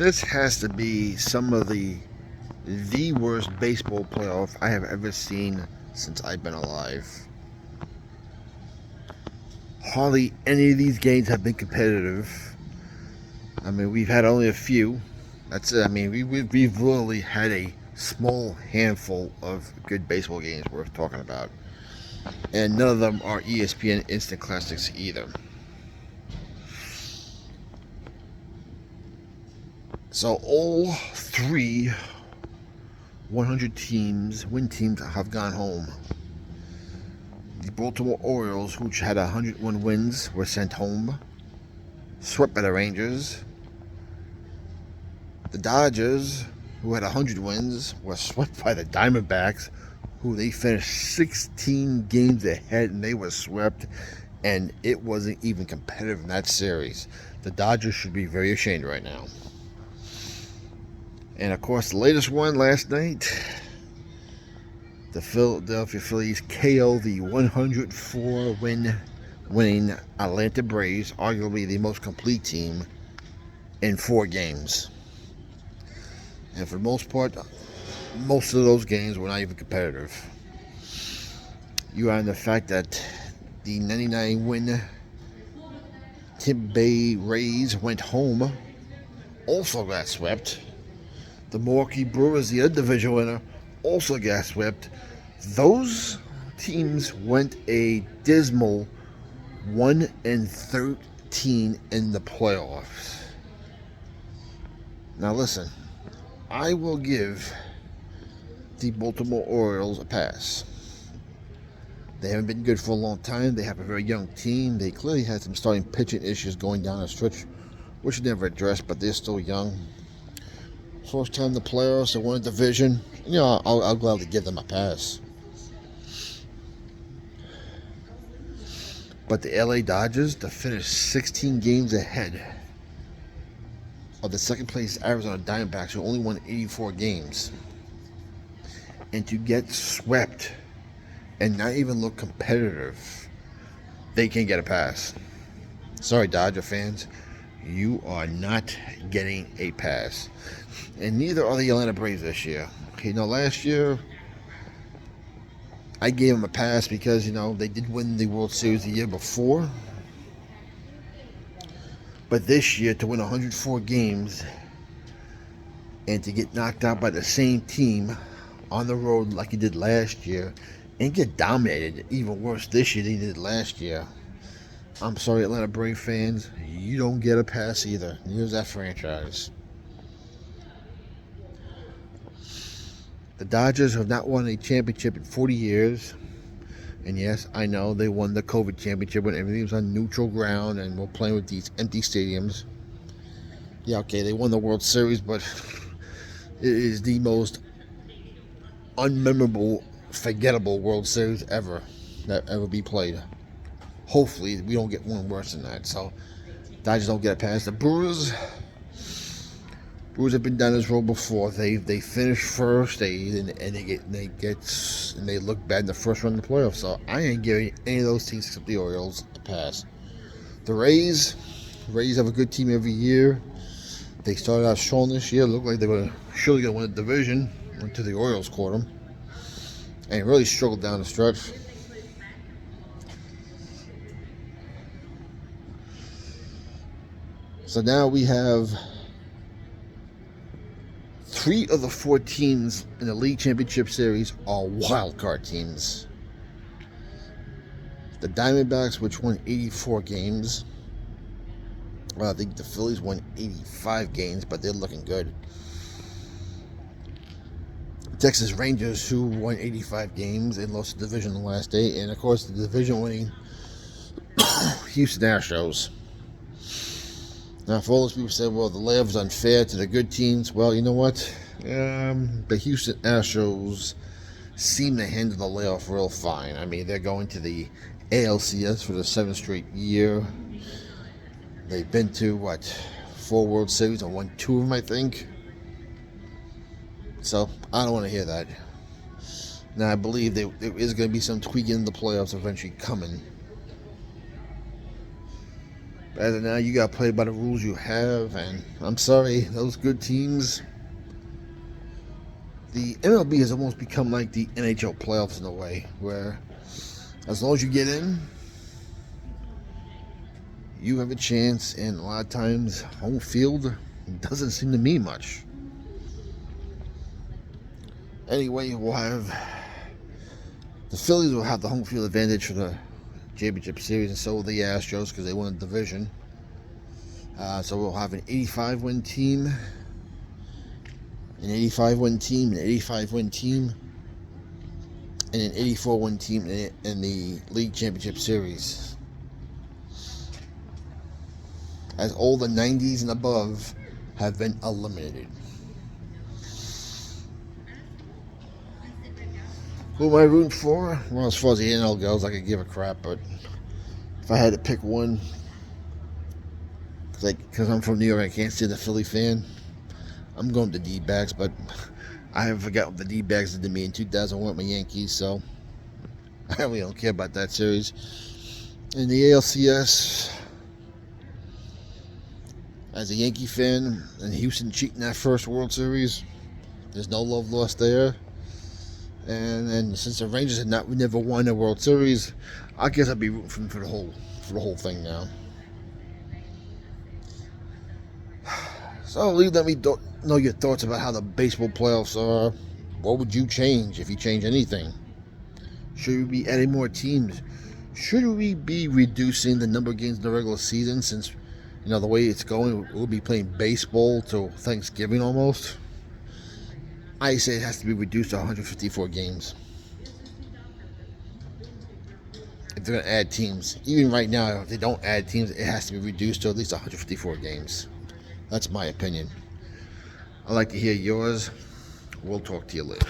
This has to be some of the worst baseball playoff I have ever seen since I've been alive. Hardly any of these games have been competitive. I mean, we've had only a few. That's it. I mean, we've really had a small handful of good baseball games worth talking about. And none of them are ESPN instant classics either. So all three 100 win teams have gone home. The Baltimore Orioles, which had 101 wins, were sent home, swept by the Rangers. The Dodgers, who had 100 wins, were swept by the Diamondbacks, who they finished 16 games ahead and they were swept, and it wasn't even competitive in that series. The Dodgers should be very ashamed right now. And of course, the latest one last night, the Philadelphia Phillies KO the 104 winning Atlanta Braves, arguably the most complete team, in 4 games. And for the most part, most of those games were not even competitive. You add the fact that the 99 win Tampa Bay Rays went home, also got swept. The Milwaukee Brewers, the other division winner, also got swept. Those teams went a dismal 1-13 in the playoffs. Now listen, I will give the Baltimore Orioles a pass. They haven't been good for a long time. They have a very young team. They clearly had some starting pitching issues going down the stretch, which never addressed, but they're still young. First time in the playoffs, they won a division. I'll gladly give them a pass. But the LA Dodgers, to finish 16 games ahead of the second place Arizona Diamondbacks, who only won 84 games, and to get swept and not even look competitive, they can't get a pass. Sorry, Dodger fans, you are not getting a pass. And neither are the Atlanta Braves this year. Last year, I gave them a pass because, they did win the World Series the year before. But this year, to win 104 games and to get knocked out by the same team on the road like you did last year and get dominated even worse this year than you did last year, I'm sorry, Atlanta Braves fans, you don't get a pass either. Here's that franchise. The Dodgers have not won a championship in 40 years. And yes, I know they won the COVID championship when everything was on neutral ground and we're playing with these empty stadiums. Yeah, okay, they won the World Series, but it is the most unmemorable, forgettable World Series ever be played. Hopefully, we don't get one worse than that. So, Dodgers don't get a pass. The Brewers have been down this road before. They finish first, they look bad in the first round of the playoffs. So I ain't giving any of those teams except the Orioles a pass. The Rays have a good team every year. They started out strong this year. Looked like they were surely going to win the division until the Orioles caught them, and really struggled down the stretch. So now we have 3 of the 4 teams in the League Championship Series are wild card teams. The Diamondbacks, which won 84 games. I think the Phillies won 85 games, but they're looking good. Texas Rangers, who won 85 games and lost the division the last day. And, of course, the division-winning Houston Astros. Now, for all those people who say, well, the layoff is unfair to the good teams, well, you know what? The Houston Astros seem to handle the layoff real fine. I mean, they're going to the ALCS for the 7th straight year. They've been to, 4 World Series and won 2 of them, I think. So, I don't want to hear that. Now, I believe there is going to be some tweaking in the playoffs eventually coming. As of now, you got to play by the rules you have, and I'm sorry, those good teams. The MLB has almost become like the NHL playoffs in a way, where as long as you get in, you have a chance, and a lot of times home field doesn't seem to mean much. Anyway, we'll have the Phillies will have the home field advantage for the championship series, and so will the Astros because they won the division. So we'll have an 85-win team, an 85-win team, an 85-win team, and an 84-win team in the league championship series. As all the 90s and above have been eliminated. Who am I rooting for? Well, as far as the NL goes, I could give a crap, but if I had to pick one, because I'm from New York, I can't stand the Philly fan. I'm going to D-backs, but I haven't forgotten what the D-backs did to me in 2001 with my Yankees, so I really don't care about that series. In the ALCS, as a Yankee fan, and Houston cheating that first World Series, there's no love lost there. And since the Rangers had never won a World Series, I guess I'd be rooting for the whole thing now. So let me know your thoughts about how the baseball playoffs are. What would you change if you change anything? Should we be adding more teams? Should we be reducing the number of games in the regular season since, the way it's going, we'll be playing baseball till Thanksgiving almost? I say it has to be reduced to 154 games. If they're going to add teams. Even right now, if they don't add teams, it has to be reduced to at least 154 games. That's my opinion. I'd like to hear yours. We'll talk to you later.